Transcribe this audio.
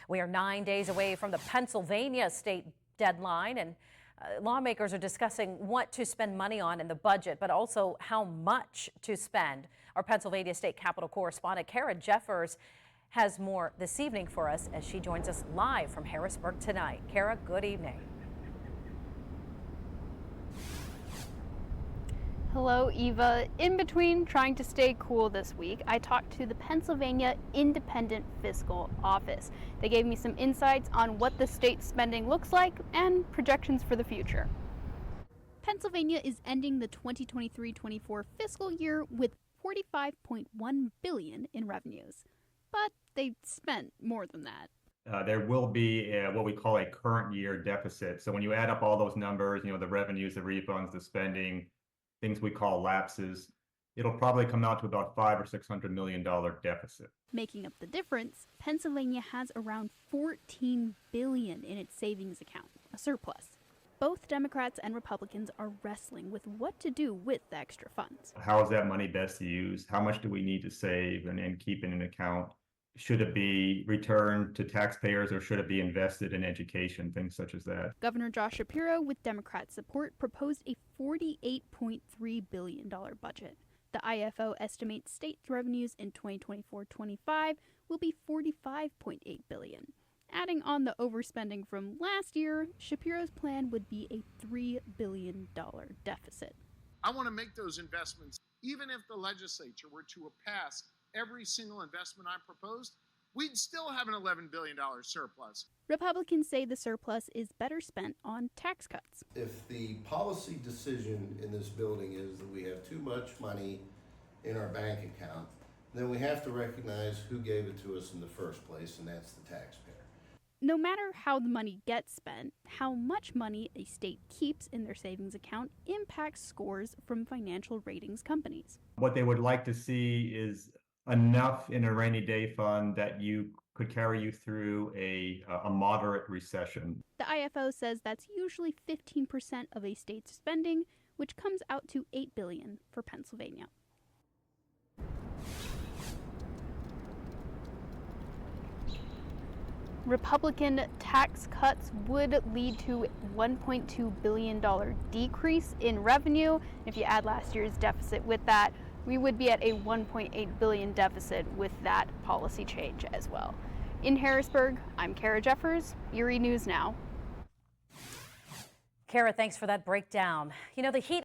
We are 9 days away from the Pennsylvania state deadline, and lawmakers are discussing what to spend money on in the budget, but also how much to spend. Our Pennsylvania State Capitol correspondent Kara Jeffers has more this evening for us as she joins us live from Harrisburg tonight. Kara, good evening. Hello, Eva. In between trying to stay cool this week, I talked to the Pennsylvania Independent Fiscal Office. They gave me some insights on what the state's spending looks like and projections for the future. Pennsylvania is ending the 2023-24 fiscal year with $45.1 billion in revenues, but they spent more than that. There will be what we call a current year deficit. So when you add up all those numbers, the revenues, the refunds, the spending, things we call lapses, it'll probably come out to about $500 or $600 million deficit. Making up the difference, Pennsylvania has around $14 billion in its savings account, a surplus. Both Democrats and Republicans are wrestling with what to do with the extra funds. How is that money best used? How much do we need to save and keep in an account? Should it be returned to taxpayers or should it be invested in education, things such as that? Governor Josh Shapiro, with Democrat support, proposed a $48.3 billion budget. The IFO estimates state revenues in 2024-25 will be $45.8 billion. Adding on the overspending from last year, Shapiro's plan would be a $3 billion deficit. I want to make those investments. Even if the legislature were to pass every single investment I proposed, we'd still have an $11 billion surplus. Republicans say the surplus is better spent on tax cuts. If the policy decision in this building is that we have too much money in our bank account, then we have to recognize who gave it to us in the first place, and that's the taxpayer. No matter how the money gets spent, how much money a state keeps in their savings account impacts scores from financial ratings companies. What they would like to see is enough in a rainy day fund that you could carry you through a moderate recession. The IFO says that's usually 15% of a state's spending, which comes out to $8 billion for Pennsylvania. Republican tax cuts would lead to a $1.2 billion decrease in revenue. If you add last year's deficit with that, we would be at a $1.8 billion deficit with that policy change as well. In Harrisburg, I'm Kara Jeffers, Erie News Now. Kara, thanks for that breakdown. The heat